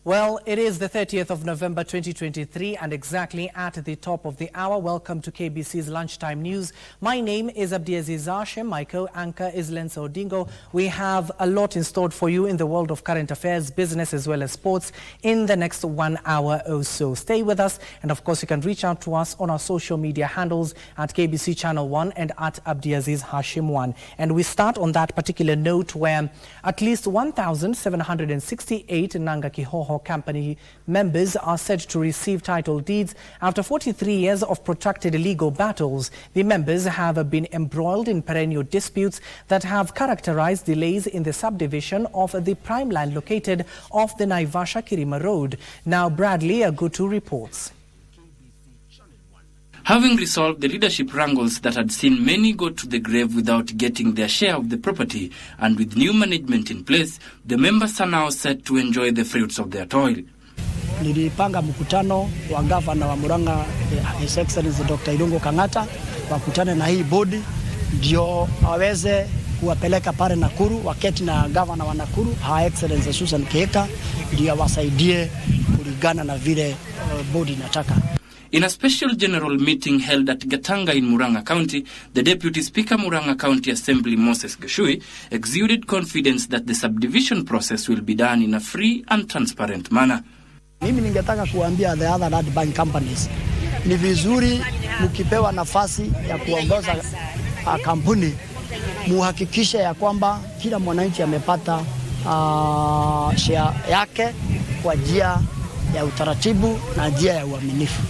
Well, it is the 30th of November 2023 and exactly at the top of the hour. Welcome to KBC's Lunchtime News. My name is Abdiaziz. Hashim. My co-anchor is Lensa Odingo. We have a lot in store for you in the world of current affairs, business as well as sports in the next 1 hour or so. Stay with us, and of course you can reach out to us on our social media handles at KBC Channel 1 and at Abdiaziz Hashim 1. And we start on that particular note where at least 1,768 Nanga Kihoho company members are said to receive title deeds after 43 years of protracted legal battles. The members have been embroiled in perennial disputes that have characterized delays in the subdivision of the prime land located off the Naivasha-Kirima Road. Now Bradley Agutu reports. Having resolved the leadership wrangles that had seen many go to the grave without getting their share of the property, and with new management in place, the members are now set to enjoy the fruits of their toil. Nilipanga mkutano wa gavana wa Murang'a, His Excellency Dr. Irungu Kang'ata, wakutane na hii bodi ndio waweze kuwapeleka pale Nakuru, waketi na gavana wa Nakuru, Her Excellency Susan Keka, ndio wasaidie kulingana na vile bodi inataka. In a special general meeting held at Gatanga in Murang'a County, the Deputy Speaker Murang'a County Assembly Moses Gashui exuded confidence that the subdivision process will be done in a free and transparent manner. Mimi ningetaka kuambia the other land bank companies, ni vizuri mkipewa nafasi ya kuongoza kampuni, muhakikishe ya kwamba kila mwananchi amepata share yake kwa njia ya utaratibu na njia ya uaminifu.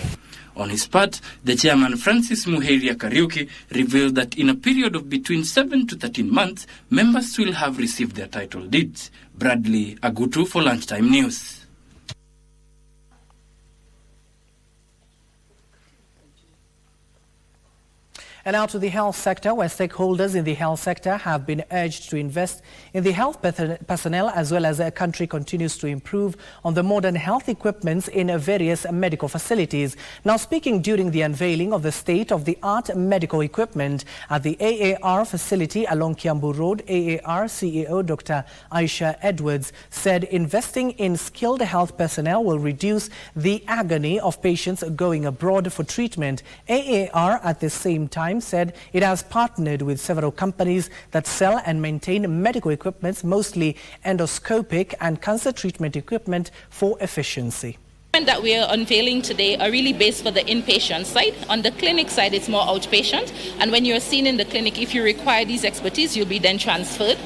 On his part, the chairman Francis Muheria Kariuki revealed that in a period of between 7 to 13 months, members will have received their title deeds. Bradley Agutu for Lunchtime News. And now to the health sector, where stakeholders in the health sector have been urged to invest in the health personnel as well as the country continues to improve on the modern health equipments in various medical facilities. Now, speaking during the unveiling of the state-of-the-art medical equipment at the AAR facility along Kiambu Road, AAR CEO Dr. Aisha Edwards said investing in skilled health personnel will reduce the agony of patients going abroad for treatment. AAR at the same time said it has partnered with several companies that sell and maintain medical equipment, mostly endoscopic and cancer treatment equipment, for efficiency. That we are unveiling today are really based for the inpatient side. On the clinic side, it's more outpatient. And when you're seen in the clinic, if you require these expertise, you'll be then transferred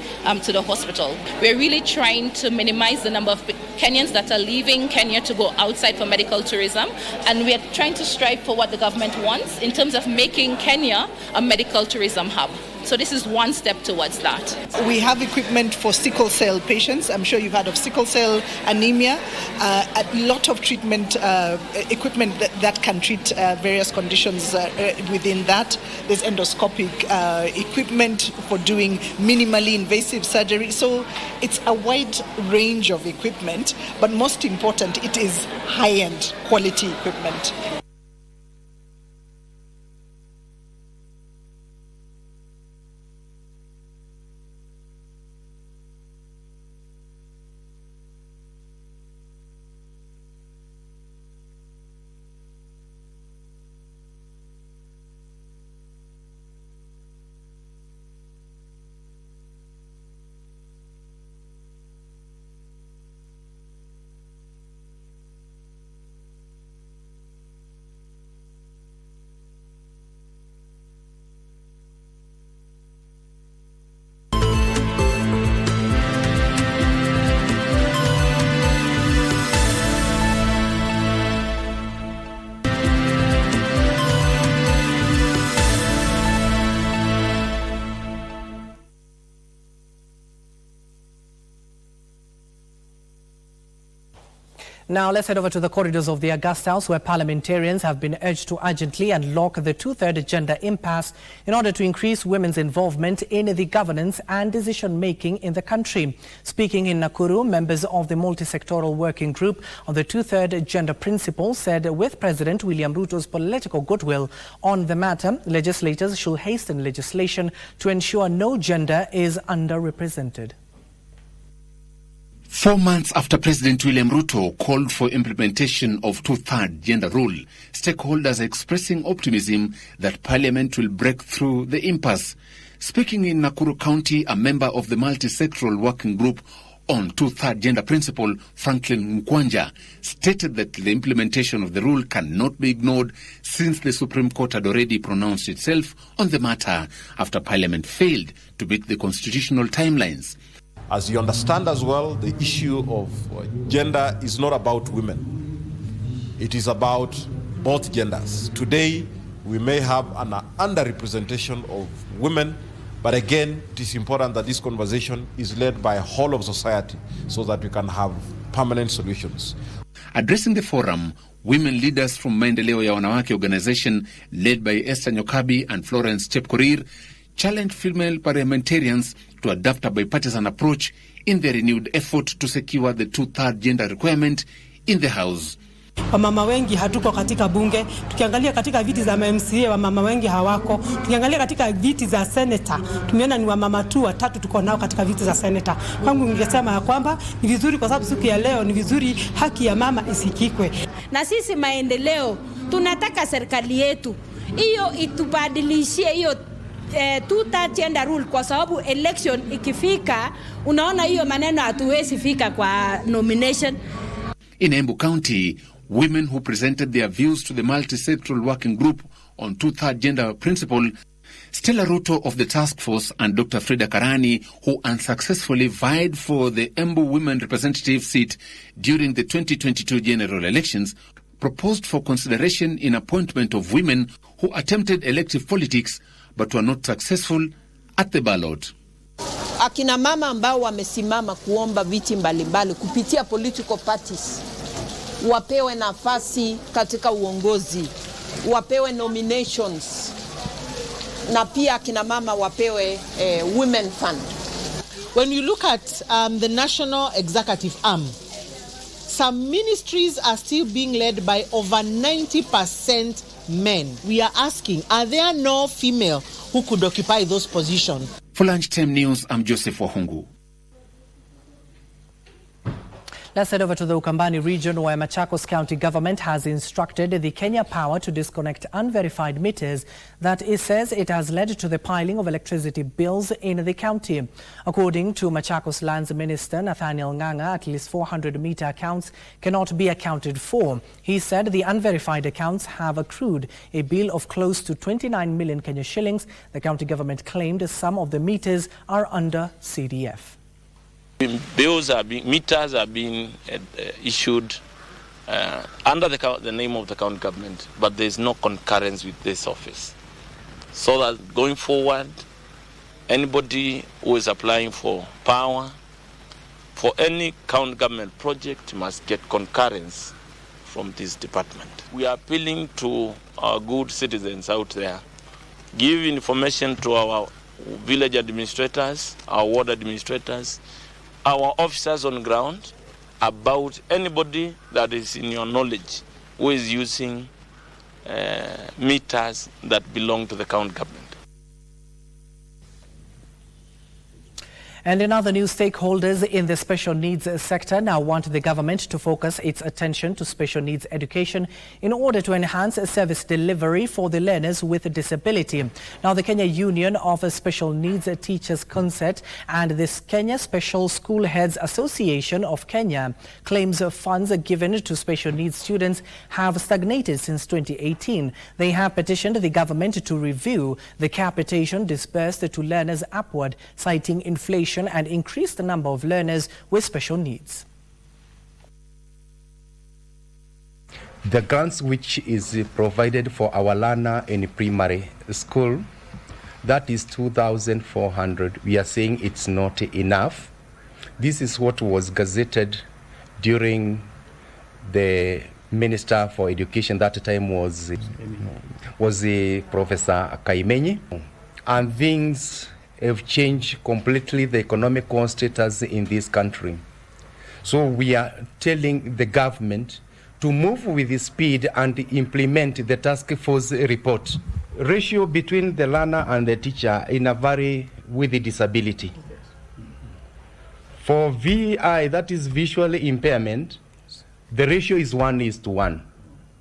to the hospital. We're really trying to minimize the number of Kenyans that are leaving Kenya to go outside for medical tourism. And we are trying to strive for what the government wants in terms of making Kenya a medical tourism hub. So this is one step towards that. We have equipment for sickle cell patients. I'm sure you've heard of sickle cell anemia. A lot of treatment equipment that can treat various conditions within that. There's endoscopic equipment for doing minimally invasive surgery. So it's a wide range of equipment, but most important, it is high-end quality equipment. Now let's head over to the corridors of the August House, where parliamentarians have been urged to urgently unlock the two-third gender impasse in order to increase women's involvement in the governance and decision-making in the country. Speaking in Nakuru, members of the multi-sectoral working group on the two-third gender principle said with President William Ruto's political goodwill on the matter, legislators should hasten legislation to ensure no gender is underrepresented. 4 months after President William Ruto called for implementation of two-third gender rule, stakeholders are expressing optimism that Parliament will break through the impasse. Speaking in Nakuru County, a member of the multi-sectoral working group on two-third gender principle, Franklin Mkwanja, stated that the implementation of the rule cannot be ignored since the Supreme Court had already pronounced itself on the matter after Parliament failed to meet the constitutional timelines. As you understand as well, the issue of gender is not about women. It is about both genders. Today, we may have an underrepresentation of women, but again, it is important that this conversation is led by a whole of society so that we can have permanent solutions. Addressing the forum, women leaders from Maendeleo ya Wanawake organization led by Esther Nyokabi and Florence Chepkorir challenged female parliamentarians to adopt a bipartisan approach in their renewed effort to secure the two-third gender requirement in the House. Wamama wengi hatuko katika bunge. Tukiangalia katika viti za MCA wamama wengi hawako. Tukiangalia katika viti za senator tumeona ni wamama tu watatu tuko nao katika viti za senator. Kwangu ningesema ya kwamba ni vizuri, kwa sababu siku ya leo ni vizuri haki ya mama isikikwe. Na sisi Maendeleo tunataka serikali yetu hiyo itubadilishie hiyo two-third gender rule, kwa sababu election ikifika unaona hiyo maneno hatuwezi fika kwa nomination. In Embu County, women who presented their views to the multi-sectoral working group on two-third gender principle, Stella Ruto of the task force and Dr. Frida Karani, who unsuccessfully vied for the Embu women representative seat during the 2022 general elections, proposed for consideration in appointment of women who attempted elective politics but were not successful at the ballot. Akina mama ambao wamesimama kuomba viti mbalimbali kupitia political parties wapewe nafasi katika uongozi, wapewe nominations, na pia akina mama wapewe women fund. When you look at the national executive arm, some ministries are still being led by over 90% men. We are asking, are there no female who could occupy those positions? For Lunchtime News, I'm Joseph Wahungu. Let's head over to the Ukambani region, where Machakos County government has instructed the Kenya Power to disconnect unverified meters that it says it has led to the piling of electricity bills in the county. According to Machakos Lands Minister Nathaniel Nganga, at least 400-meter accounts cannot be accounted for. He said the unverified accounts have accrued a bill of close to 29 million Kenya shillings. The county government claimed some of the meters are under CDF. Meters are being issued under the name of the county government, but there is no concurrence with this office. So that going forward, anybody who is applying for power for any county government project must get concurrence from this department. We are appealing to our good citizens out there, give information to our village administrators, our ward administrators, our officers on ground about anybody that is in your knowledge who is using meters that belong to the county government. And in other news, stakeholders in the special needs sector now want the government to focus its attention to special needs education in order to enhance service delivery for the learners with disability. Now, the Kenya Union of Special Needs Teachers Concert and this Kenya Special School Heads Association of Kenya claims funds given to special needs students have stagnated since 2018. They have petitioned the government to review the capitation disbursed to learners upward, citing inflation and increase the number of learners with special needs. The grants which is provided for our learner in primary school, that is 2,400. We are saying it's not enough. This is what was gazetted during the Minister for Education that time was the Professor Kaimenyi, and things have changed completely the economic status in this country. So we are telling the government to move with speed and implement the task force report. Ratio between the learner and the teacher in a vary with the disability. For VI, that is visual impairment, the ratio is 1:1.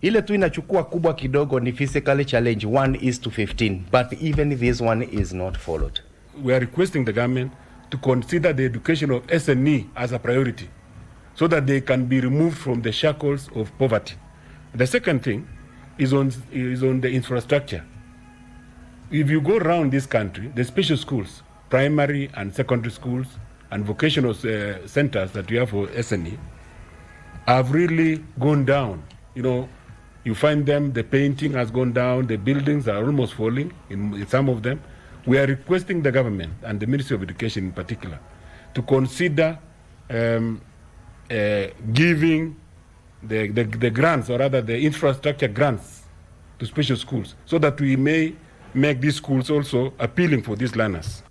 Ile tu inachukua kubwa kidogo ni physically challenge 1:15, but even this one is not followed. We are requesting the government to consider the education of SNE as a priority so that they can be removed from the shackles of poverty. The second thing is on the infrastructure. If you go around this country, the special schools, primary and secondary schools, and vocational centers that we have for SNE have really gone down. You know, you find them, the painting has gone down, the buildings are almost falling in some of them. We are requesting the government and the Ministry of Education in particular to consider giving the grants, or rather the infrastructure grants to special schools, so that we may make these schools also appealing for these learners.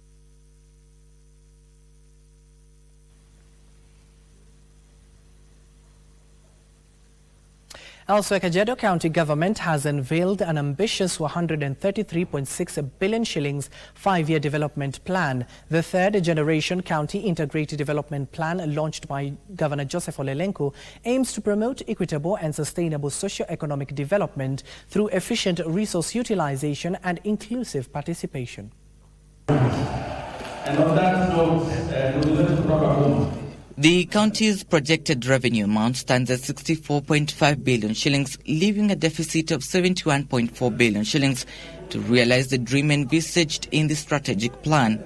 Elsewhere, Kajiado County Government has unveiled an ambitious 133.6 billion shillings 5-year development plan. The third generation county integrated development plan launched by Governor Joseph Ole Lenku aims to promote equitable and sustainable socio-economic development through efficient resource utilization and inclusive participation. And on that note, the county's projected revenue amount stands at 64.5 billion shillings, leaving a deficit of 71.4 billion shillings to realize the dream envisaged in the strategic plan.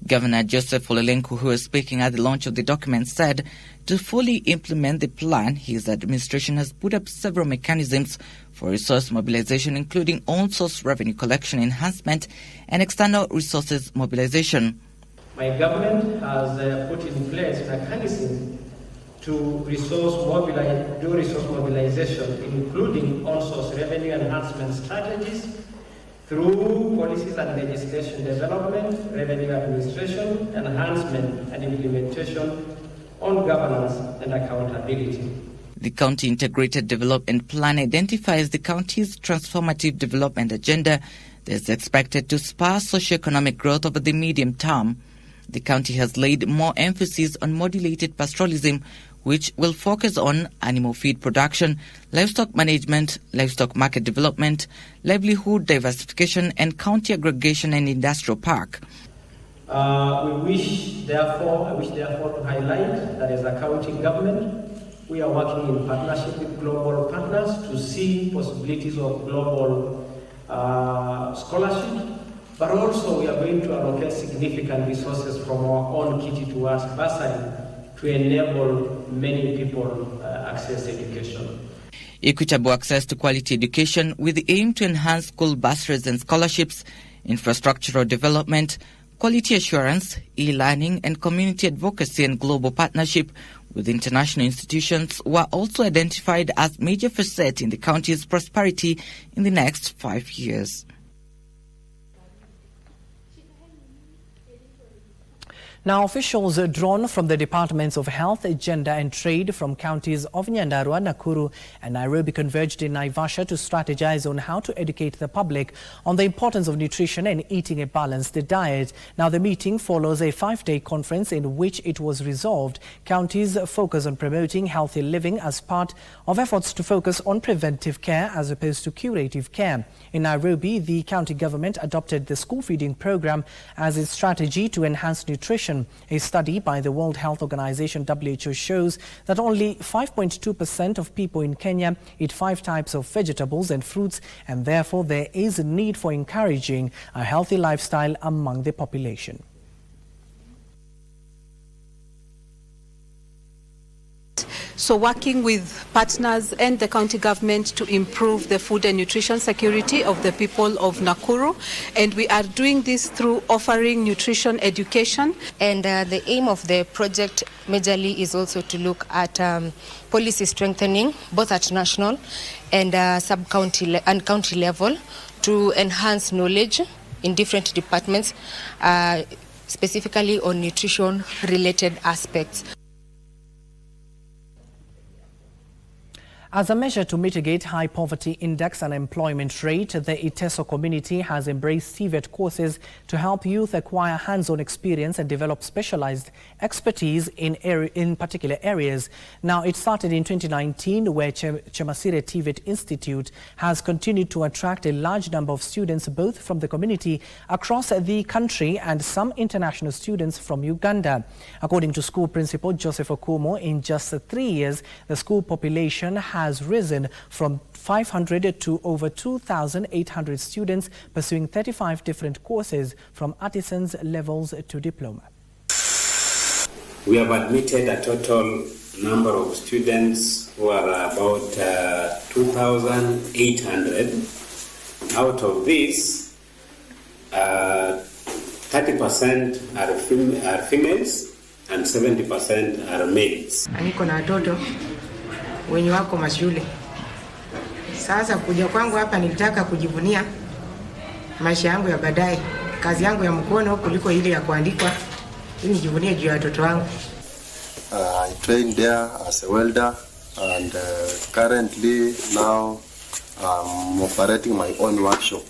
Governor Joseph Ole Lenku, who was speaking at the launch of the document, said to fully implement the plan, his administration has put up several mechanisms for resource mobilization, including on-source revenue collection enhancement and external resources mobilization. My government has put in place mechanism to do resource mobilization, including on-source revenue enhancement strategies through policies and legislation development, revenue administration, enhancement and implementation on governance and accountability. The County Integrated Development Plan identifies the county's transformative development agenda that is expected to spur socio-economic growth over the medium term. The county has laid more emphasis on modulated pastoralism, which will focus on animal feed production, livestock management, livestock market development, livelihood diversification, and county aggregation and industrial park. I wish therefore to highlight that as a county government, we are working in partnership with global partners to see possibilities of global scholarship. But also we are going to allocate significant resources from our own kitty towards bursary to enable many people access education. Equitable access to quality education with the aim to enhance school bursaries and scholarships, infrastructural development, quality assurance, e-learning and community advocacy and global partnership with international institutions were also identified as major facets in the county's prosperity in the next 5 years. Now, officials drawn from the Departments of Health, Gender and Trade from counties of Nyandarua, Nakuru and Nairobi converged in Naivasha to strategize on how to educate the public on the importance of nutrition and eating a balanced diet. Now, the meeting follows a 5-day conference in which it was resolved counties focus on promoting healthy living as part of efforts to focus on preventive care as opposed to curative care. In Nairobi, the county government adopted the school feeding program as its strategy to enhance nutrition. A study by the World Health Organization (WHO) shows that only 5.2% of people in Kenya eat 5 types of vegetables and fruits, and therefore there is a need for encouraging a healthy lifestyle among the population. So working with partners and the county government to improve the food and nutrition security of the people of Nakuru. And we are doing this through offering nutrition education. And the aim of the project majorly is also to look at policy strengthening, both at national and sub-county and county level, to enhance knowledge in different departments, specifically on nutrition-related aspects. As a measure to mitigate high poverty index and employment rate, the Iteso community has embraced TVET courses to help youth acquire hands-on experience and develop specialized expertise in particular areas. Now, it started in 2019, where Chemasire TVET Institute has continued to attract a large number of students, both from the community across the country and some international students from Uganda. According to school principal Joseph Okumo, in just 3 years, the school population has risen from 500 to over 2,800 students pursuing 35 different courses from artisans levels to diploma. We have admitted a total number of students who are about 2,800. Out of this, 30% are females and 70% are males. Niko na watoto wenye wako mashule. Sasa kuja kwangu hapa nilitaka kujivunia maisha yangu ya baadaye, kazi yangu ya mkono kuliko ile ya kuandikwa, ili nijivunie juu ya watoto wangu. I trained there as a welder and currently now I'm operating my own workshop.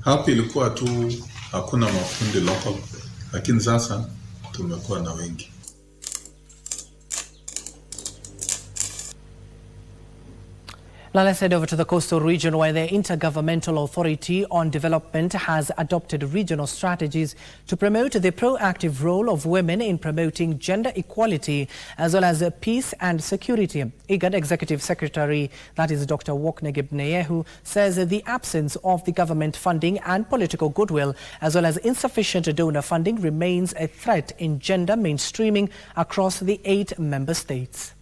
Hapo ilikuwa tu hakuna mafundi local, lakini sasa tumekuwa na wengi. Now let's head over to the coastal region, where the Intergovernmental Authority on Development has adopted regional strategies to promote the proactive role of women in promoting gender equality as well as peace and security. IGAD Executive Secretary, that is Dr. Wokne-Gebneyehu, says the absence of the government funding and political goodwill as well as insufficient donor funding remains a threat in gender mainstreaming across the 8 member states.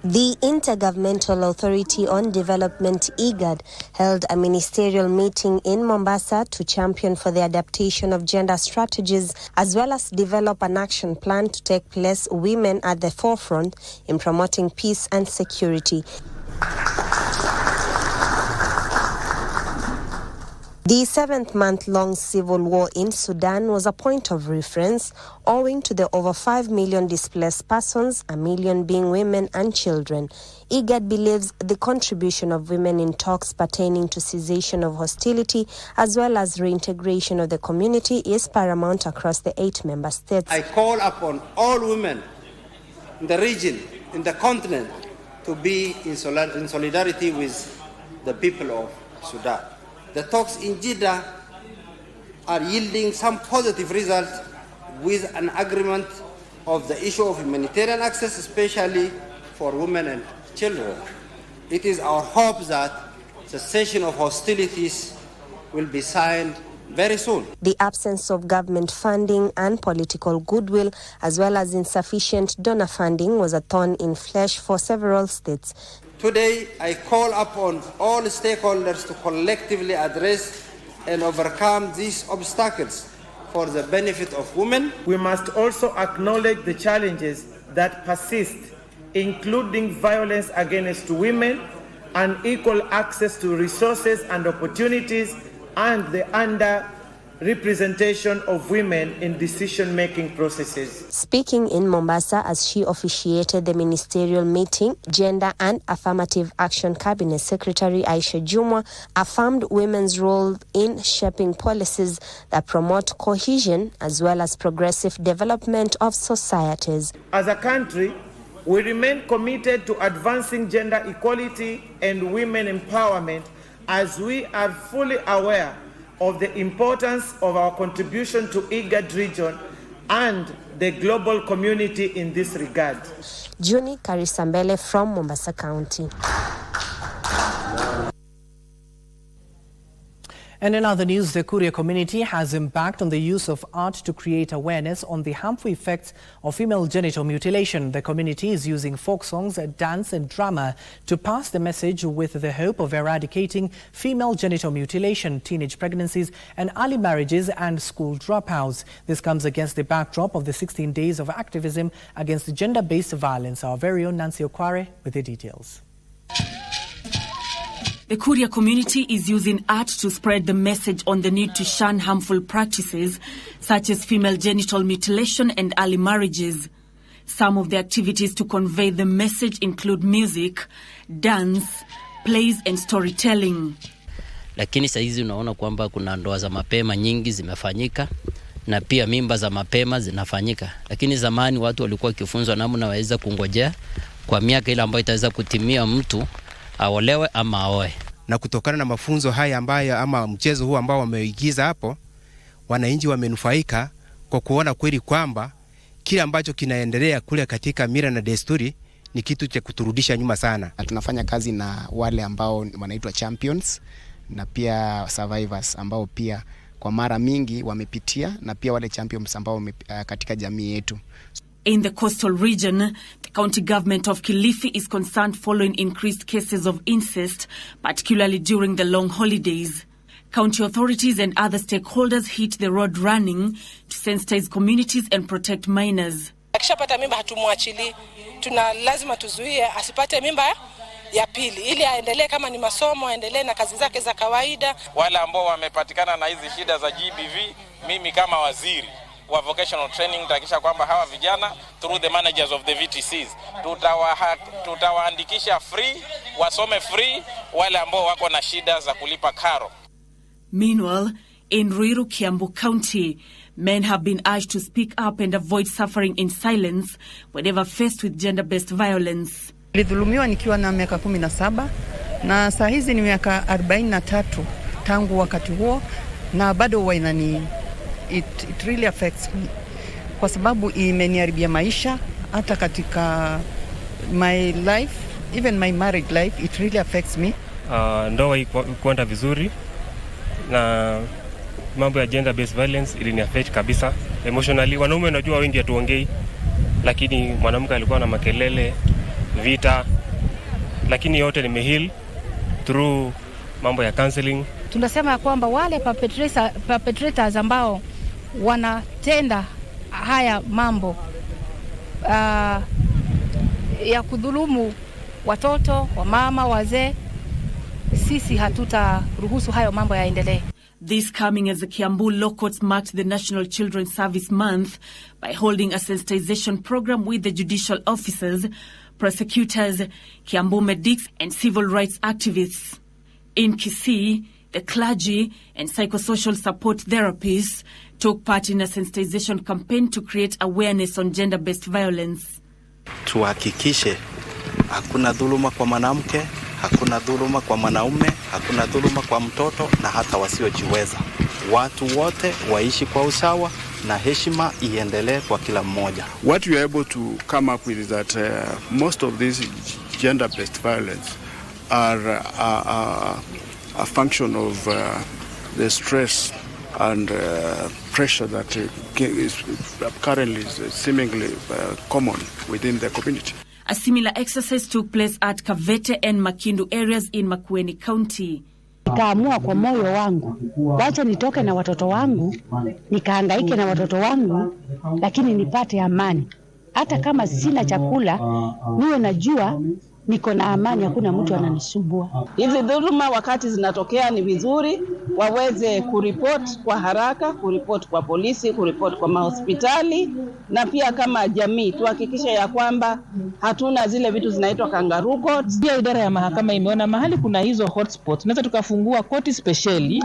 The Intergovernmental Authority on Development, IGAD, held a ministerial meeting in Mombasa to champion for the adaptation of gender strategies as well as develop an action plan to take place women at the forefront in promoting peace and security. The 7th-month-long civil war in Sudan was a point of reference owing to the over 5 million displaced persons, 1 million being women and children. IGAD believes the contribution of women in talks pertaining to cessation of hostility as well as reintegration of the community is paramount across the 8 member states. I call upon all women in the region, in the continent, to be in solidarity with the people of Sudan. The talks in Jeddah are yielding some positive results with an agreement of the issue of humanitarian access, especially for women and children. It is our hope that cessation of hostilities will be signed very soon. The absence of government funding and political goodwill as well as insufficient donor funding was a thorn in flesh for several states. Today, I call upon all stakeholders to collectively address and overcome these obstacles for the benefit of women. We must also acknowledge the challenges that persist, including violence against women, unequal access to resources and opportunities, and the under-representation of women in decision-making processes. Speaking in Mombasa as she officiated the ministerial meeting, Gender and Affirmative Action Cabinet Secretary Aisha Jumwa affirmed women's role in shaping policies that promote cohesion as well as progressive development of societies. As a country, we remain committed to advancing gender equality and women empowerment as we are fully aware of the importance of our contribution to IGAD region and the global community in this regard. Juni Karisambele from Mombasa County. And in other news, the Kuria community has embarked on the use of art to create awareness on the harmful effects of female genital mutilation. The community is using folk songs, dance and drama to pass the message with the hope of eradicating female genital mutilation, teenage pregnancies and early marriages and school dropouts. This comes against the backdrop of the 16 days of activism against gender-based violence. Our very own Nancy Okware with the details. The Kuria community is using art to spread the message on the need to shun harmful practices such as female genital mutilation and early marriages. Some of the activities to convey the message include music, dance, plays and storytelling. Lakini saizi unaona kwamba kuna ndoa za mapema nyingi zimefanyika na pia mimba za mapema zinafanyika. Lakini zamani watu walikuwa kifunzwa namna waweza kungojea kwa miaka ile ambayo itaweza kutimia mtu aolewe ama aoe. Na kutokana na mafunzo haya ambayo ama mchezo huu ambao wameigiza hapo, wananchi wamenufaika kwa kuona kweli kwamba kile ambacho kinaendelea kule katika mila na desturi ni kitu cha kuturudisha nyuma sana. Tunafanya kazi na wale ambao wanaitwa champions na pia survivors ambao pia kwa mara mingi wamepitia na pia wale champions ambao katika jamii yetu. In the coastal region, the county government of Kilifi is concerned following increased cases of incest, particularly during the long holidays. County authorities and other stakeholders hit the road running to sensitize communities and protect minors. Akishapata mimba hatumwachili, lazima tuzuie asipate mimba ya pili ili aendelee kama ni masomo, aendelee na kazi zake za kawaida. Wale ambao wamepatikana na hizi shida za GBV, mimi kama waziri wa vocational training nitahakikisha kwamba hawa vijana through the managers of the VTCs tutawaandikisha free, wasome free wale ambao wako na shida za kulipa karo. Meanwhile, in Njiru, Kiambu County, men have been urged to speak up and avoid suffering in silence whenever faced with gender-based violence. Nilidhulumiwa nikiwa na miaka 17 na saa hizi ni miaka 43 tangu wakati huo, na bado huwa it really affects me kwa sababu imeniharibia maisha hata katika my life, even my married life, it really affects me. Ndoa ikuenda vizuri na mambo ya gender based violence ilini affect kabisa emotionally. Wanaume unajua wengi hatuongei, lakini mwanamke alikuwa na makelele, vita, lakini yote nimeheal through mambo ya counseling. Tunasema kwamba wale perpetrators ambao wanatenda haya mambo ya kudhulumu watoto, wamama, wazee, sisi hatutaruhusu hayo mambo yaendelee. This coming as the Kiambu Law Courts marked the National Children's Service Month by holding a sensitization program with the judicial officers, prosecutors, Kiambu medics and civil rights activists. In Kisii, the clergy and psychosocial support therapists took part in a sensitization campaign to create awareness on gender-based violence. Tuhakikishe hakuna dhuluma kwa mwanamke, hakuna dhuluma kwa mwanaume, hakuna dhuluma kwa mtoto na hata wasiojiweza. Watu wote waishi kwa usawa na heshima iendelee kwa kila mmoja. What we are able to come up with is that most of these gender-based violence are a function of the stress and pressure that is currently seemingly common within the community. A similar exercise took place at Kavete and Makindu areas in Makueni County. Nikaamua kwa moyo wangu, wacha nitoke na watoto wangu, nikahangaike na watoto wangu, lakini nipate amani. Hata kama sina chakula, niwe najua niko na amani, hakuna mtu ananisumbua. Hizi dhuluma wakati zinatokea ni vizuri waweze kuripoti kwa haraka, kuripoti kwa polisi, kuripoti kwa mahospitali, na pia kama jamii tuhakikishe ya kwamba hatuna zile vitu zinaitwa kangaroo courts. Pia idara ya mahakama imeona mahali kuna hizo hotspots, tunaweza tukafungua koti speciali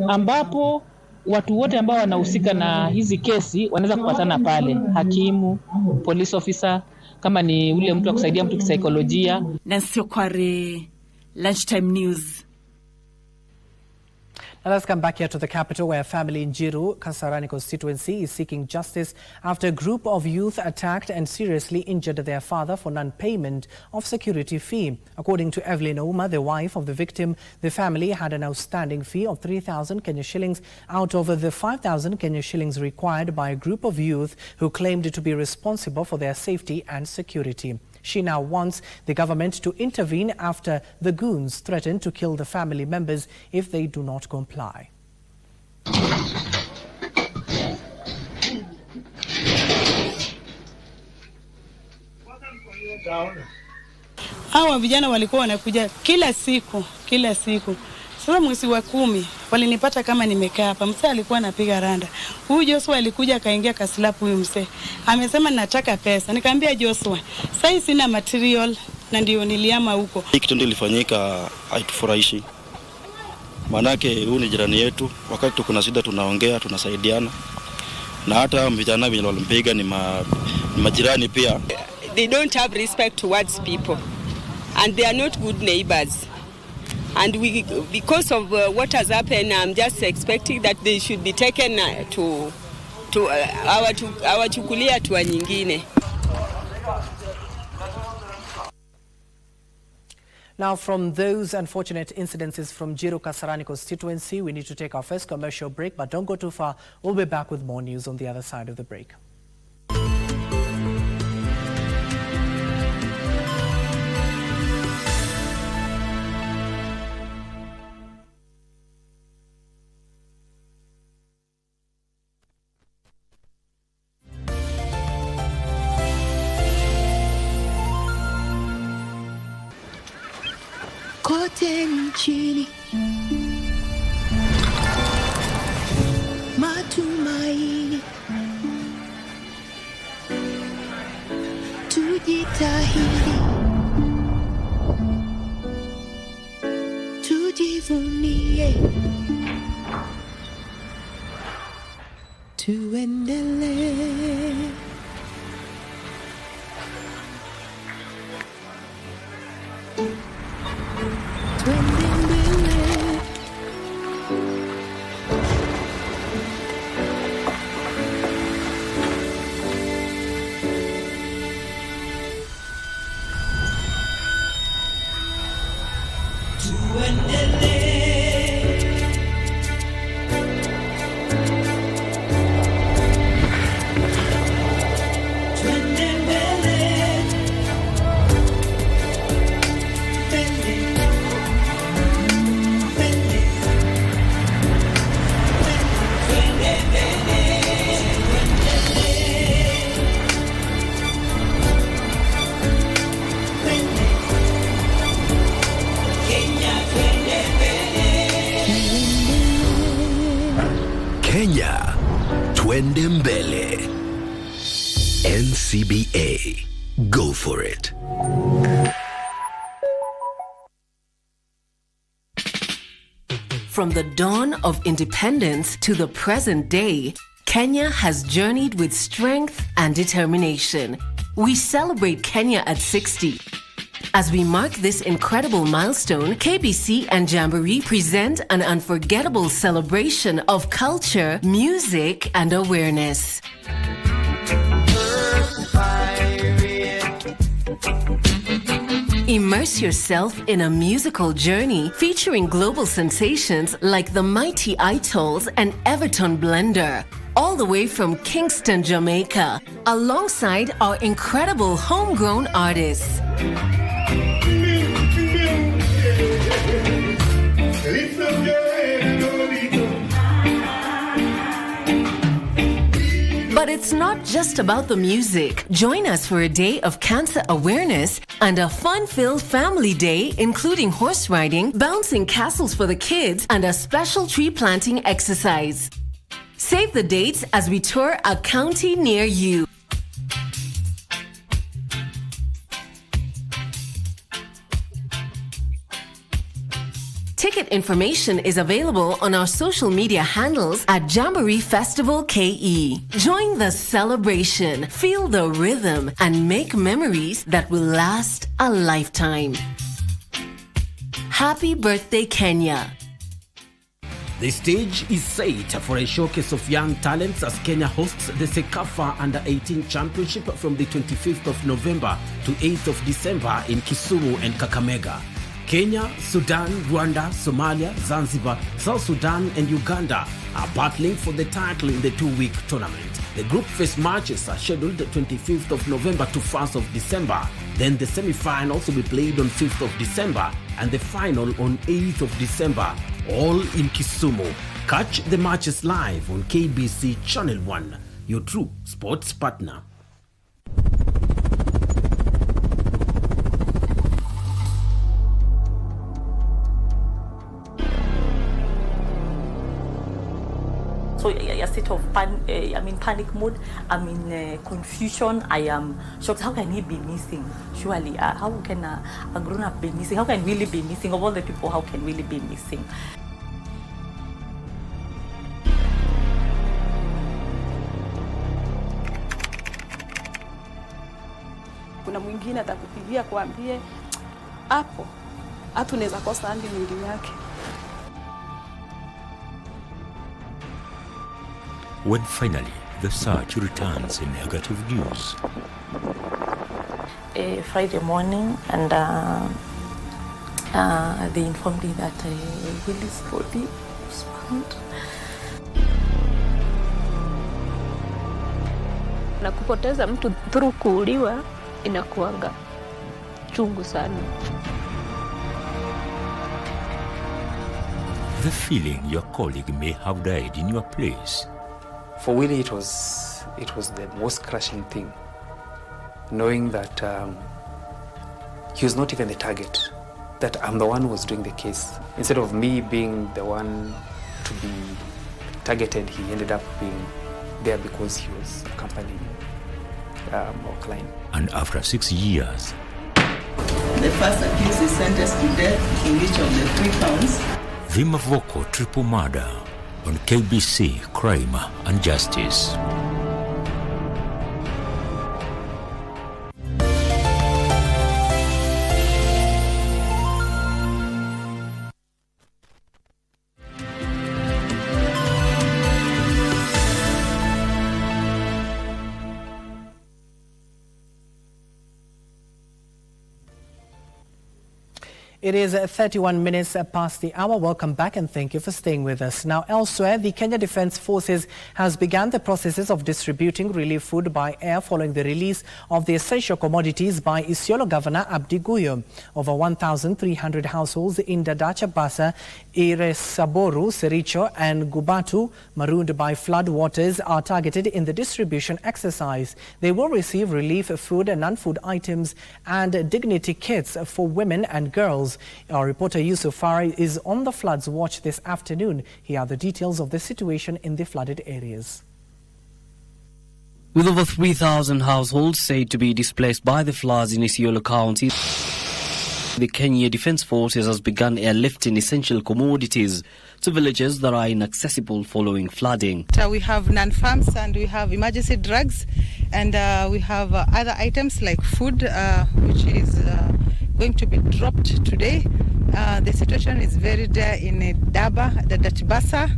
ambapo watu wote ambao wanahusika na hizi kesi wanaweza kupatana pale, hakimu, police officer, kama ni ule mtu akusaidia mtu kisaikolojia. Nancy Okware, Lunchtime News. Now let's come back here to the capital, where a family in Njiru, Kasarani constituency, is seeking justice after a group of youth attacked and seriously injured their father for non-payment of security fee. According to Evelyn Ouma, the wife of the victim, the family had an outstanding fee of 3,000 Kenya shillings out of the 5,000 Kenya shillings required by a group of youth who claimed to be responsible for their safety and security. She now wants the government to intervene after the goons threatened to kill the family members if they do not comply. Hawa vijana walikuwa wanakuja kila siku. Sasa mwezi wa 10 walinipata kama nimekaa hapa. Mzee alikuwa anapiga randa. Huyu Joshua alikuja akaingia kaslapu huyu mzee. Amesema nataka pesa. Nikamwambia Joshua, sasa sina material na ndio niliama huko. Hiki kitendo kilifanyika haitufurahishi. Manake huyu ni jirani yetu, wakati tuko na shida tunaongea, tunasaidiana. Na hata vijana vile walimpiga ni majirani pia. They don't have respect towards people and they are not good neighbors. And because of what has happened, I'm just expecting that they should be taken to awachukulia hatua nyingine. Now, from those unfortunate incidences from Njiru Kasarani constituency, we need to take our first commercial break, but don't go too far. We'll be back with more news on the other side of the break. Kote nchini matumaini, tujitahidi, tujivunie, tuendelee. Kenya, twende mbele. NCBA, go for it. From the dawn of independence to the present day, Kenya has journeyed with strength and determination. We celebrate Kenya at 60. As we mark this incredible milestone, KBC and Jamboree present an unforgettable celebration of culture, music, and awareness. Immerse yourself in a musical journey featuring global sensations like the Mighty Itals and Everton Blender, all the way from Kingston, Jamaica, alongside our incredible homegrown artists. But it's not just about the music. Join us for a day of cancer awareness and a fun-filled family day, including horse riding, bouncing castles for the kids, and a special tree planting exercise. Save the dates as we tour a county near you. Ticket information is available on our social media handles at Jamboree Festival KE. Join the celebration, feel the rhythm, and make memories that will last a lifetime. Happy birthday, Kenya. The stage is set for a showcase of young talents as Kenya hosts the Sekafa Under-18 Championship from the 25th of November to 8th of December in Kisumu and Kakamega. Kenya, Sudan, Rwanda, Somalia, Zanzibar, South Sudan, and Uganda are battling for the title in the two-week tournament. The group phase matches are scheduled 25th of November to 1st of December. Then the semi-finals will be played on 5th of December and the final on 8th of December, all in Kisumu. Catch the matches live on KBC Channel 1, your true sports partner. also a state of panic mode. I'm in confusion. I am shocked. How can he be missing? Surely, how can a grown-up be missing? How can really be missing? Of all the people, how can really be missing? Kuna mwingine atakupigia kuambie hapo hata unaweza kosa hadi mwili yake. When finally the search returns in negative news. Friday morning, and they informed me that Willie's body was found. Na kupoteza mtu through kuuliwa inakuanga chungu sana. The feeling your colleague may have died in your place. For Willie, it was the most crushing thing, knowing that he was not even the target, that I'm the one who was doing the case. Instead of me being the one to be targeted, he ended up being there because he was accompanying our client. And after 6 years, the first accused is sentenced to death in each of the 3 counts. the Machakos triple murder on KBC Crime and Justice. It is 31 minutes past the hour. Welcome back and thank you for staying with us. Now, elsewhere, the Kenya Defence Forces has begun the processes of distributing relief food by air following the release of the essential commodities by Isiolo Governor Abdiaziz. Over 1,300 households in Dadacha, Basa, Iresaboru, Sericho and Gubatu, marooned by flood waters, are targeted in the distribution exercise. They will receive relief food and non-food items and dignity kits for women and girls. Our reporter Yusuf Fari is on the floods watch this afternoon. Here are the details of the situation in the flooded areas. With over 3,000 households said to be displaced by the floods in Isiolo County, the Kenya Defence Forces has begun airlifting essential commodities to villages that are inaccessible following flooding. We have non-farms and we have emergency drugs, and we have other items like food, which is going to be dropped today. The situation is very dire in Daba, the Dachibasa.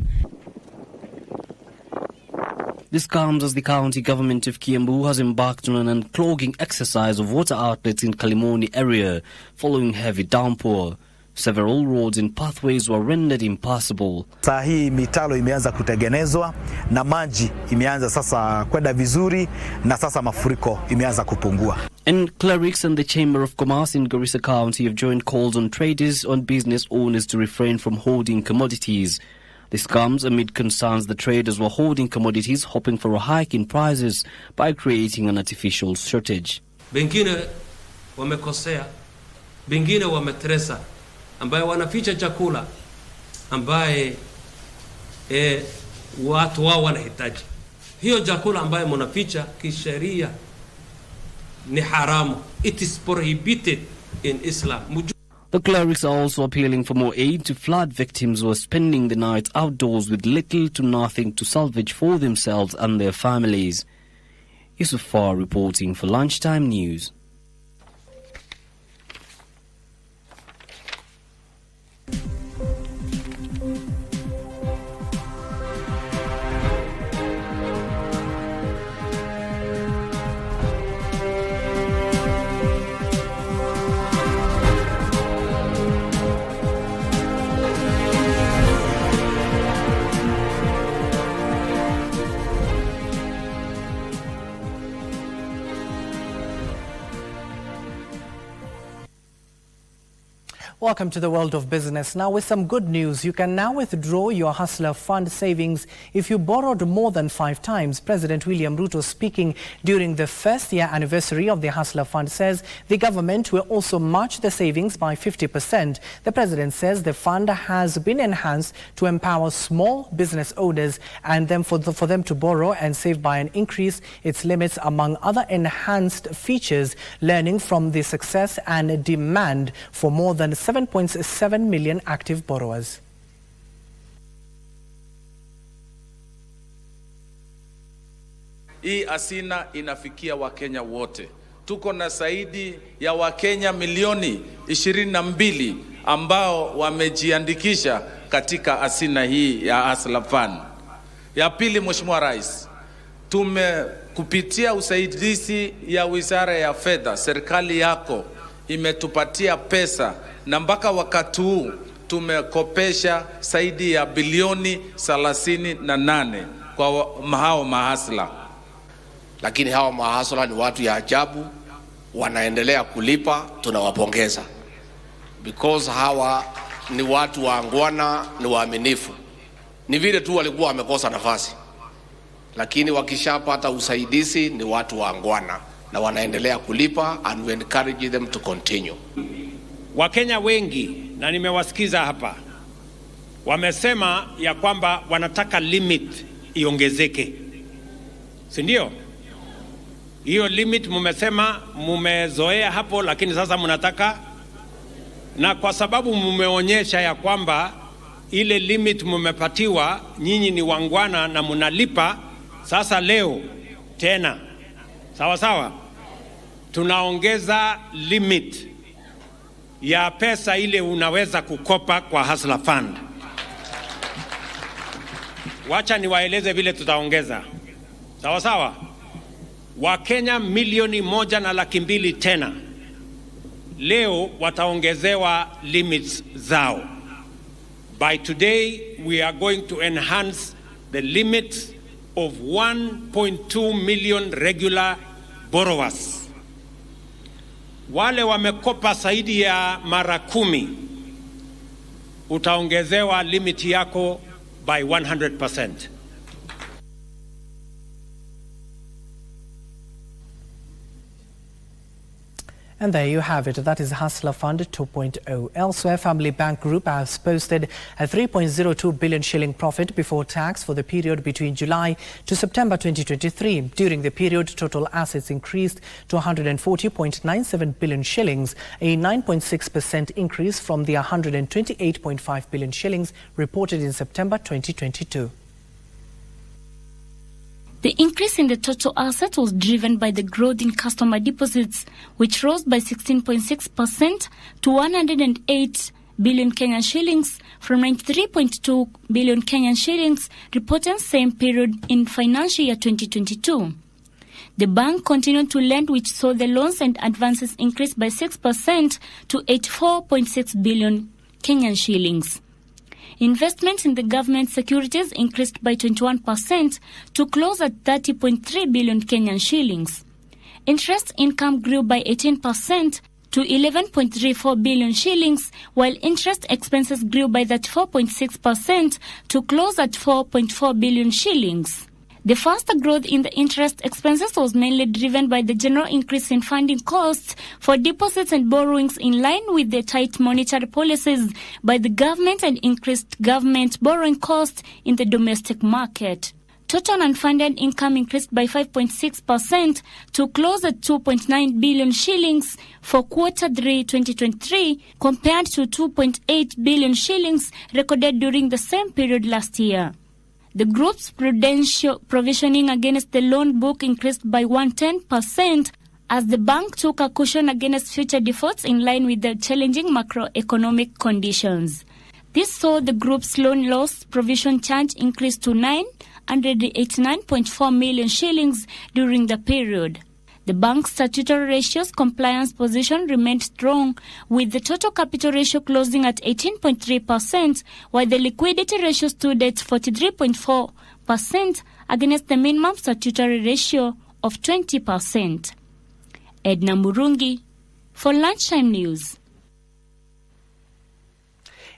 This comes as the county government of Kiambu has embarked on an unclogging exercise of water outlets in Kalimoni area following heavy downpour. Several roads and pathways were rendered impassable. Saa hii mitalo imeanza kutengenezwa na maji imeanza sasa kwenda vizuri na sasa mafuriko imeanza kupungua. And clerics and the Chamber of Commerce in Garissa County have joined calls on traders and business owners to refrain from holding commodities. This comes amid concerns the traders were holding commodities hoping for a hike in prices by creating an artificial shortage. Bengine wamekosea, bengine wametresa, ambaye wanaficha chakula ambaye watu wao wanahitaji. Hiyo chakula ambaye mnaficha kisheria ni haramu. It is prohibited in Islam. The clerics are also appealing for more aid to flood victims who are spending the night outdoors with little to nothing to salvage for themselves and their families. Yusuf Far reporting for Lunchtime News. Welcome to the world of business. Now with some good news, you can now withdraw your Hustler Fund savings if you borrowed more than 5 times. President William Ruto, speaking during the first year anniversary of the Hustler Fund, says the government will also match the savings by 50%. The president says the fund has been enhanced to empower small business owners and them for them to borrow and save by an increase its limits, among other enhanced features, learning from the success and demand for more than 7.7 million active borrowers. Hii asina inafikia Wakenya wote. Tuko na zaidi ya Wakenya milioni 22 ambao wamejiandikisha katika asina hii ya Hustler Fund. Ya pili, Mheshimiwa Rais, kupitia usaidizi ya Wizara ya Fedha, serikali yako imetupatia pesa na mpaka wakati huu tumekopesha zaidi ya bilioni 38 kwa hao mahasla. Lakini hao mahasla ni watu ya ajabu, wanaendelea kulipa, tunawapongeza. Because hawa ni watu waangwana, ni waaminifu. Ni vile tu walikuwa wamekosa nafasi. Lakini wakishapata usaidizi ni watu waangwana na wanaendelea kulipa, and we encourage them to continue. Wakenya wengi, na nimewasikiza hapa, wamesema ya kwamba wanataka limit iongezeke. Si ndio? Hiyo limit mumesema mumezoea hapo, lakini sasa mnataka, na kwa sababu mumeonyesha ya kwamba ile limit mumepatiwa, nyinyi ni wangwana na mnalipa, sasa leo tena sawa sawa tunaongeza limit ya pesa ile unaweza kukopa kwa Hustler Fund. Wacha niwaeleze vile tutaongeza. Sawa sawa? Wakenya milioni 1.2 tena leo wataongezewa limits zao. By today we are going to enhance the limits of 1.2 million regular borrowers. Wale wamekopa zaidi ya mara 10 utaongezewa limit yako by 100%. And there you have it. That is Hustler Fund 2.0. Elsewhere, Family Bank Group has posted a 3.02 billion shilling profit before tax for the period between July to September 2023. During the period, total assets increased to 140.97 billion shillings, a 9.6% increase from the 128.5 billion shillings reported in September 2022. The increase in the total asset was driven by the growth in customer deposits, which rose by 16.6% to 108 billion Kenyan shillings from 93.2 billion Kenyan shillings reported same period in financial year 2022. The bank continued to lend, which saw the loans and advances increase by 6% to 84.6 billion Kenyan shillings. Investments in the government securities increased by 21% to close at 30.3 billion Kenyan shillings. Interest income grew by 18% to 11.34 billion shillings, while interest expenses grew by 34.6% to close at 4.4 billion shillings. The faster growth in the interest expenses was mainly driven by the general increase in funding costs for deposits and borrowings in line with the tight monetary policies by the government and increased government borrowing costs in the domestic market. Total unfunded income increased by 5.6% to close at 2.9 billion shillings for Q3 2023 compared to 2.8 billion shillings recorded during the same period last year. The group's prudential provisioning against the loan book increased by 110% as the bank took a cushion against future defaults in line with the challenging macroeconomic conditions. This saw the group's loan loss provision charge increase to 989.4 million shillings during the period. The bank's statutory ratios compliance position remained strong, with the total capital ratio closing at 18.3%, while the liquidity ratio stood at 43.4% against the minimum statutory ratio of 20%. Edna Murungi for Lunchtime News.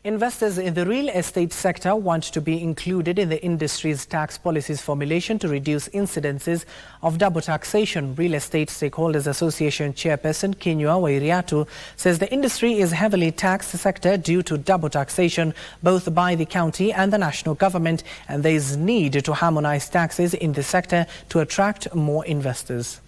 Investors in the real estate sector want to be included in the industry's tax policies formulation to reduce incidences of double taxation. Real Estate Stakeholders Association Chairperson Kinyua Wairiatu says the industry is heavily taxed sector due to double taxation both by the county and the national government, and there is need to harmonize taxes in the sector to attract more investors.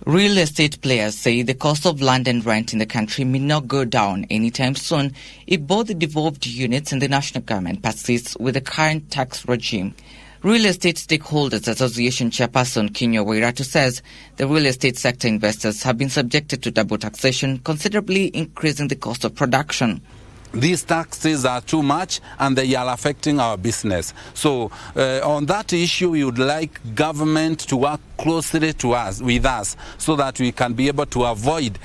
Real estate players say the cost of land and rent in the country may not go down anytime soon if both the devolved units and the national government persists with the current tax regime. Real Estate Stakeholders Association Chairperson Kinyua Wairiatu says the real estate sector investors have been subjected to double taxation, considerably increasing the cost of production. These taxes are too much and they are affecting our business. So on that issue, we would like government to work closely with us so that we can be able to avoid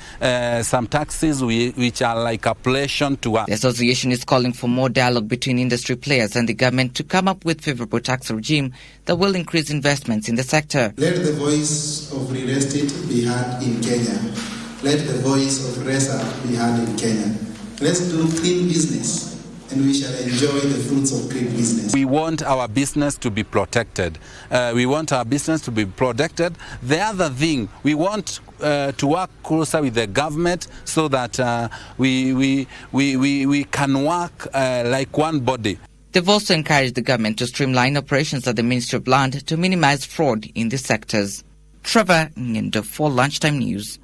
some taxes which are like a pollution to us. The association is calling for more dialogue between industry players and the government to come up with favorable tax regime that will increase investments in the sector. Let the voice of real estate be heard in Kenya. Let the voice of RESA be heard in Kenya. Let's do clean business and we shall enjoy the fruits of clean business. We want our business to be protected. The other thing, we want to work closer with the government so that we can work like one body. They've also encouraged the government to streamline operations at the Ministry of Land to minimize fraud in these sectors. Trevor Ngendo for Lunchtime News.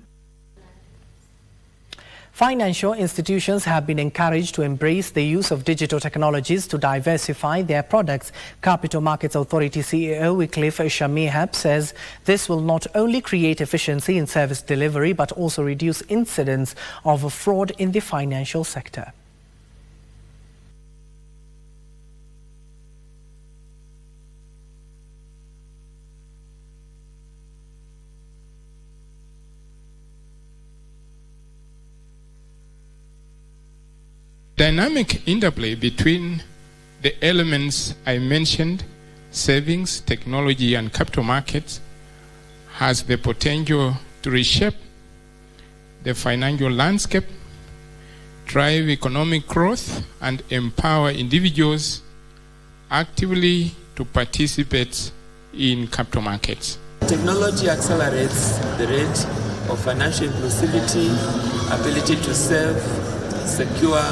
Financial institutions have been encouraged to embrace the use of digital technologies to diversify their products. Capital Markets Authority CEO Wycliffe Shamihab says this will not only create efficiency in service delivery but also reduce incidents of fraud in the financial sector. Dynamic interplay between the elements I mentioned, savings, technology, and capital markets, has the potential to reshape the financial landscape, drive economic growth, and empower individuals actively to participate in capital markets. Technology accelerates the rate of financial inclusivity, ability to save, secure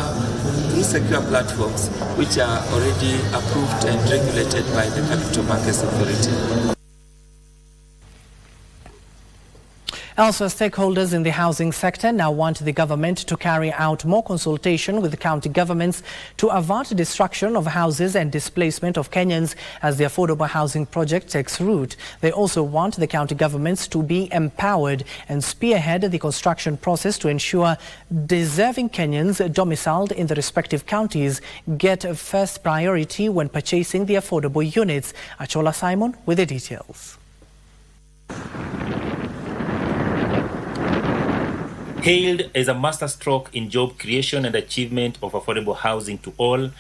platforms which are already approved and regulated by the Capital Markets Authority. Elsewhere, stakeholders in the housing sector now want the government to carry out more consultation with the county governments to avert destruction of houses and displacement of Kenyans as the affordable housing project takes root. They also want the county governments to be empowered and spearhead the construction process to ensure deserving Kenyans domiciled in the respective counties get first priority when purchasing the affordable units. Achola Simon with the details. Hailed as a masterstroke in job creation and achievement of affordable housing to all,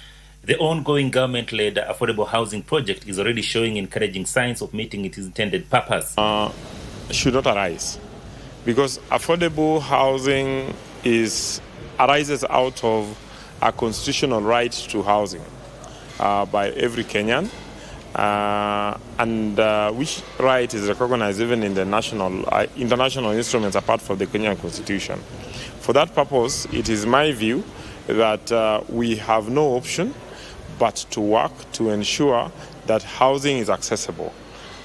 the ongoing government-led affordable housing project is already showing encouraging signs of meeting its intended purpose. Should not arise, because affordable housing arises out of a constitutional right to housing by every Kenyan, and which right is recognized even in the international instruments apart from the Kenyan Constitution. For that purpose, it is my view that we have no option but to work to ensure that housing is accessible.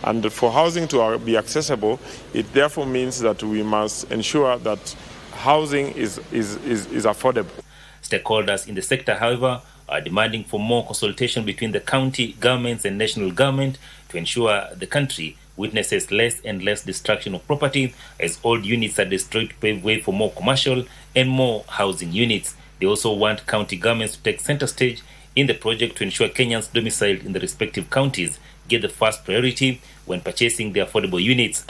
And for housing to be accessible, it therefore means that we must ensure that housing is affordable. Stakeholders in the sector, however, are demanding for more consultation between the county governments and national government to ensure the country witnesses less and less destruction of property as old units are destroyed to pave way for more commercial and more housing units. They also want county governments to take center stage in the project to ensure Kenyans domiciled in the respective counties get the first priority when purchasing the affordable units.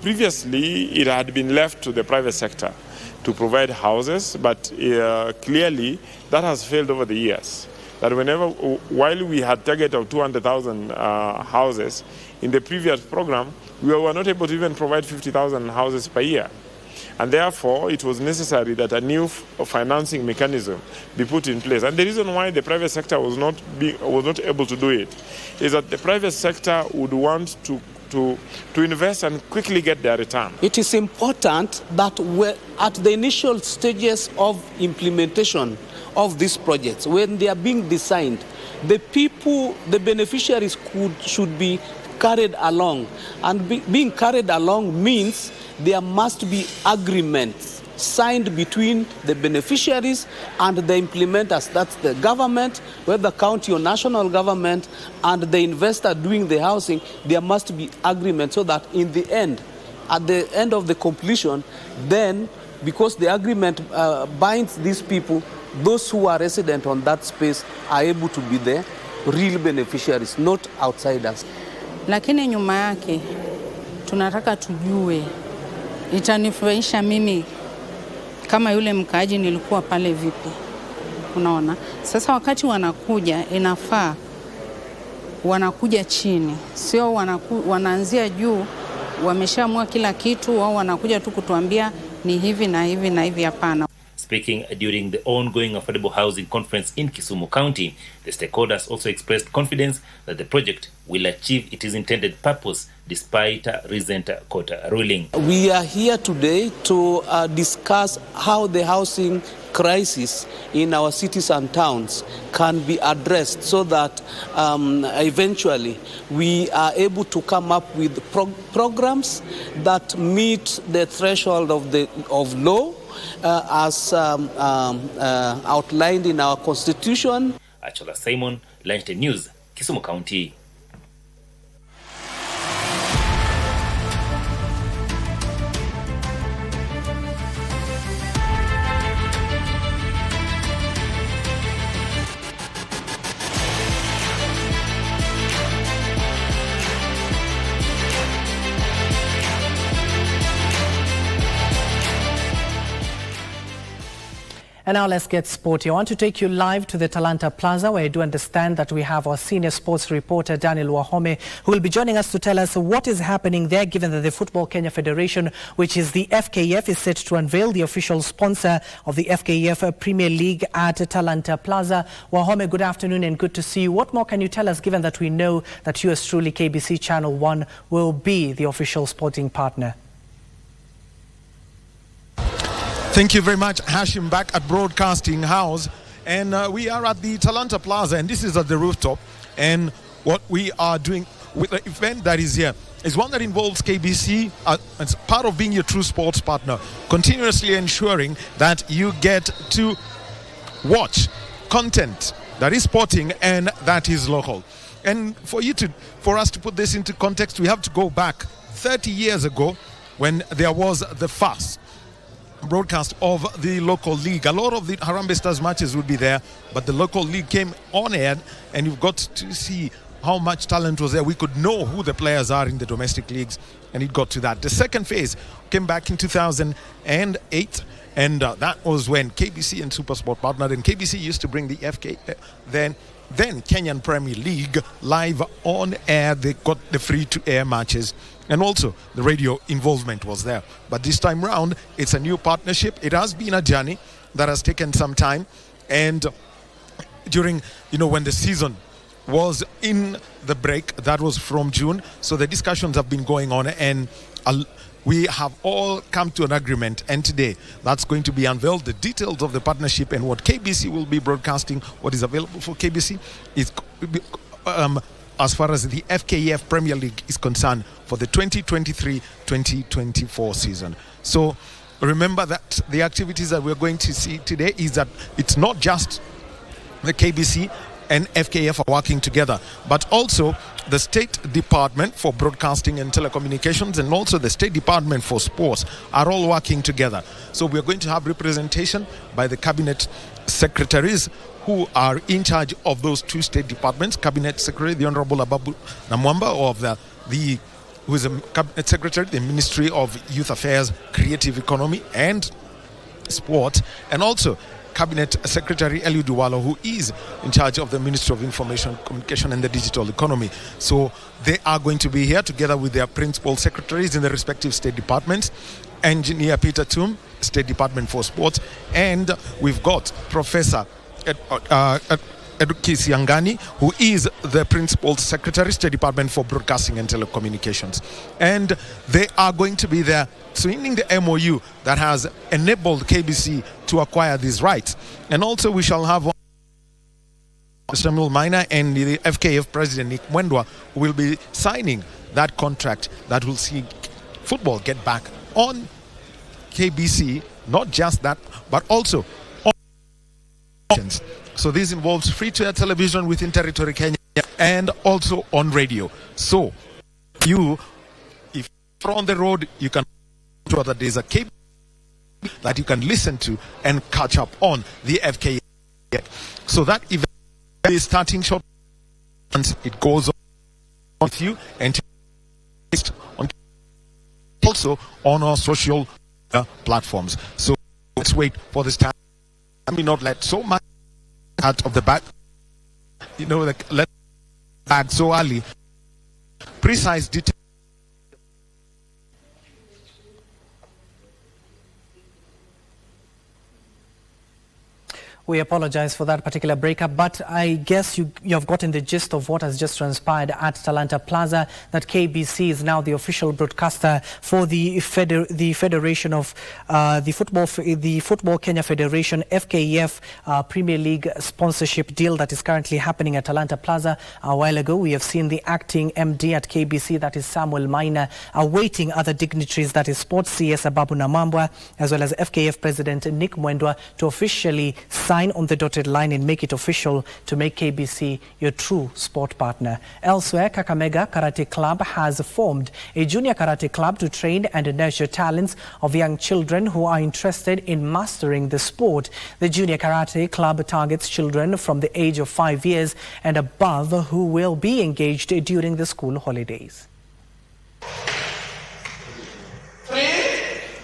Previously, it had been left to the private sector to provide houses, but clearly that has failed over the years. That while we had target of 200,000 houses, in the previous program, we were not able to even provide 50,000 houses per year. And therefore, it was necessary that a new financing mechanism be put in place. And the reason why the private sector was not able to do it is that the private sector would want to invest and quickly get their return. It is important that we're at the initial stages of implementation of these projects, when they are being designed, the people, the beneficiaries should be carried along. And being carried along means there must be agreements signed between the beneficiaries and the implementers. That's the government, whether county or national government, and the investor doing the housing. There must be agreement so that in the end, at the end of the completion, then because the agreement binds these people, those who are resident on that space are able to be the real beneficiaries, not outsiders. Lakini nyuma yake tunataka tujue, itanifurahisha mimi kama yule mkaaji nilikuwa pale vipi. Unaona? Sasa wakati wanakuja inafaa wanakuja chini, sio wanaanzia juu, wameshaamua kila kitu, wao wanakuja tu kutuambia ni hivi na hivi na hivi. Hapana. Speaking during the ongoing Affordable Housing Conference in Kisumu County, the stakeholders also expressed confidence that the project will achieve its intended purpose despite a recent court ruling. We are here today to discuss how the housing crisis in our cities and towns can be addressed so that eventually we are able to come up with programs that meet the threshold of law as outlined in our constitution. Achola Simon, Lunchtime News, Kisumu County. And now let's get sporty. I want to take you live to the Talanta Plaza, where I do understand that we have our senior sports reporter, Daniel Wahome, who will be joining us to tell us what is happening there, given that the Football Kenya Federation, which is the FKF, is set to unveil the official sponsor of the FKF Premier League at Talanta Plaza. Wahome, good afternoon and good to see you. What more can you tell us, given that we know that yours truly, KBC Channel 1, will be the official sporting partner? Thank you very much, Hashim, back at Broadcasting House. And we are at the Talanta Plaza, and this is at the rooftop. And what we are doing with the event that is here is one that involves KBC as part of being your true sports partner, continuously ensuring that you get to watch content that is sporting and that is local. And for us to put this into context, we have to go back 30 years ago when there was the first broadcast of the local league. A lot of the Harambee Stars matches would be there, but the local league came on air, and you've got to see how much talent was there. We could know who the players are in the domestic leagues, and it got to that. The second phase came back in 2008, and that was when KBC and SuperSport partnered, and KBC used to bring the then Kenyan Premier League live on air. They got the free-to-air matches, and also the radio involvement was there. But this time round, it's a new partnership. It has been a journey that has taken some time, and during, when the season was in the break, that was from June, so the discussions have been going on, and we have all come to an agreement, and today that's going to be unveiled. The details of the partnership and what KBC will be broadcasting, what is available for KBC is as far as the FKF Premier League is concerned for the 2023-2024 season. So remember that the activities that we're going to see today is that it's not just the KBC and FKF are working together, but also the State Department for Broadcasting and Telecommunications and also the State Department for Sports are all working together. So we're going to have representation by the cabinet secretaries who are in charge of those two state departments. Cabinet Secretary, the Honorable Ababu Namwamba, of who is a cabinet secretary, the Ministry of Youth Affairs, Creative Economy and Sport, and also Cabinet Secretary Eliud Walo, who is in charge of the Ministry of Information, Communication and the Digital Economy. So they are going to be here together with their principal secretaries in the respective state departments. Engineer Peter Tum, State Department for Sports, and we've got Professor Abdiaziz Yangani, who is the Principal Secretary, State Department for Broadcasting and Telecommunications. And they are going to be there signing the MOU that has enabled KBC to acquire these rights. And also we shall have Samuel Minor and the FKF President Nick Mwendwa, who will be signing that contract that will see football get back on KBC, not just that, but also on. So this involves free-to-air television within territory Kenya and also on radio. So if you're on the road, you can ensure that there's a cable that you can listen to and catch up on the FKF. So that event is starting short, and it goes on with you and also on our social platforms. So let's wait for this time. Let me not let so much out of the back, let back so early. Precise details. We apologize for that particular breakup, but I guess you have gotten the gist of what has just transpired at Talanta Plaza, that KBC is now the official broadcaster for the Federation of the Football Kenya Federation FKF Premier League sponsorship deal that is currently happening at Talanta Plaza. A while ago, we have seen the acting MD at KBC, that is Samuel Minor, awaiting other dignitaries, that is Sports CS Ababu Namambwa, as well as FKF President Nick Mwendwa, to officially sign on the dotted line and make it official to make KBC your true sport partner. Elsewhere, Kakamega Karate Club has formed a junior karate club to train and nurture talents of young children who are interested in mastering the sport. The junior karate club targets children from the age of 5 years and above who will be engaged during the school holidays.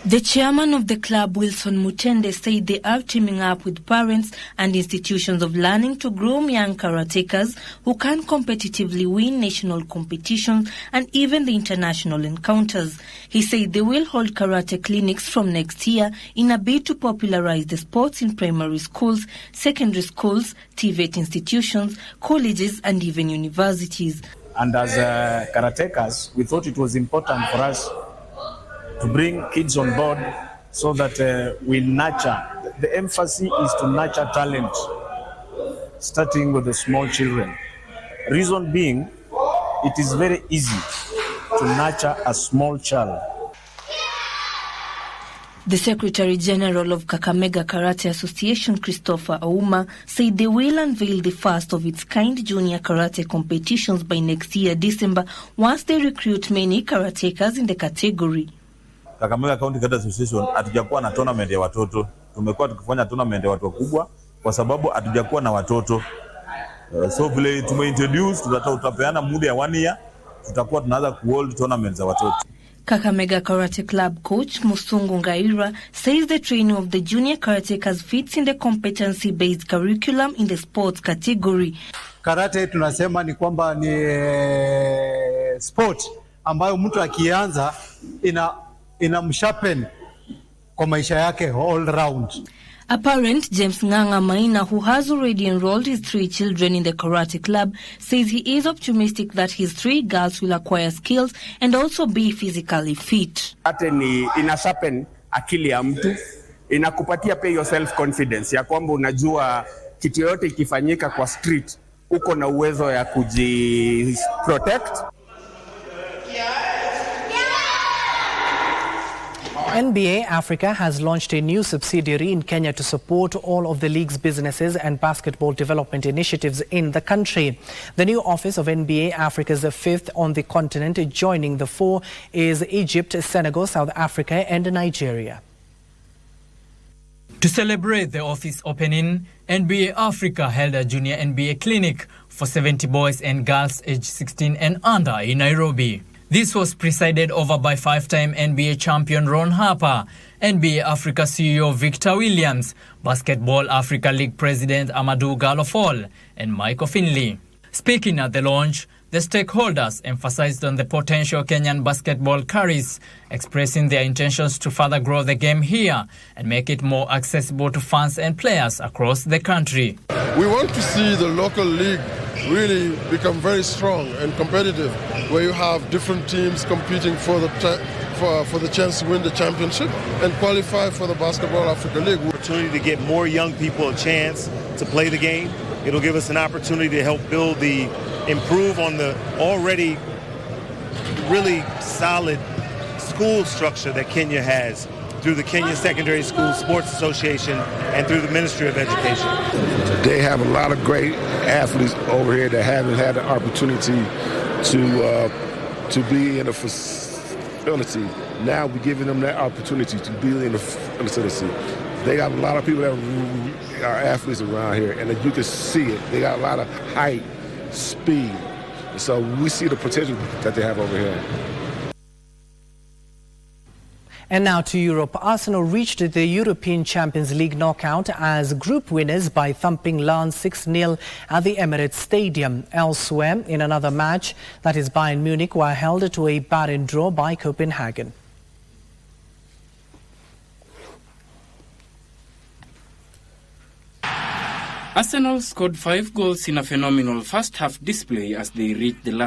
The chairman of the club, Wilson Mutende, said they are teaming up with parents and institutions of learning to groom young karatekas who can competitively win national competitions and even the international encounters. He said they will hold karate clinics from next year in a bid to popularize the sports in primary schools, secondary schools, TVET institutions, colleges and even universities. And as karatekas, we thought it was important for us to bring kids on board so that we nurture. The emphasis is to nurture talent, starting with the small children. Reason being, it is very easy to nurture a small child. The Secretary General of Kakamega Karate Association, Christopher Auma, said they will unveil the first of its kind junior karate competitions by next year, December, once they recruit many karatekas in the category. Kakamega County Karate Association hatujakuwa na tournament ya watoto. Tumekuwa tukifanya tournament ya watu wakubwa kwa sababu hatujakuwa na watoto. So vile tumeintroduce, tutapeana muda ya 1 year, tutakuwa tunaanza kuhold tournaments za watoto. Kakamega Karate Club coach Musungu Ngaira says the training of the junior karatekas fits in the competency-based curriculum in the sports category. Karate tunasema ni kwamba ni sport ambayo mtu akianza inamsharpen kwa maisha yake all round. A parent, James Nganga Maina, who has already enrolled his 3 children in the karate club, says he is optimistic that his 3 girls will acquire skills and also be physically fit. Karate ni inasharpen akili ya mtu, inakupatia pia your self confidence ya kwamba unajua kitu yote ikifanyika kwa street uko na uwezo ya kujiprotect. NBA Africa has launched a new subsidiary in Kenya to support all of the league's businesses and basketball development initiatives in the country. The new office of NBA Africa's 5th on the continent, joining the 4 is Egypt, Senegal, South Africa and Nigeria. To celebrate the office opening, NBA Africa held a junior NBA clinic for 70 boys and girls aged 16 and under in Nairobi. This was presided over by 5-time NBA champion Ron Harper, NBA Africa CEO Victor Williams, Basketball Africa League President Amadou Gallo Fall, and Michael Finley. Speaking at the launch, The stakeholders emphasized on the potential Kenyan basketball carries, expressing their intentions to further grow the game here and make it more accessible to fans and players across the country. We want to see the local league really become very strong and competitive, where you have different teams competing for the chance to win the championship and qualify for the Basketball Africa League. Opportunity to get more young people a chance to play the game. It'll give us an opportunity to help improve on the already really solid school structure that Kenya has through the Kenya Secondary School Sports Association and through the Ministry of Education. They have a lot of great athletes over here that haven't had the opportunity to be in a facility. Now we're giving them that opportunity to be in a facility. They got a lot of people that are athletes around here, and you can see it. They got a lot of height, speed. So we see the potential that they have over here. And now to Europe. Arsenal reached the European Champions League knockout as group winners by thumping Lens 6-0 at the Emirates Stadium. Elsewhere, in another match, that is Bayern Munich, were held to a barren draw by Copenhagen. Arsenal scored 5 goals in a phenomenal first-half display as they reached the last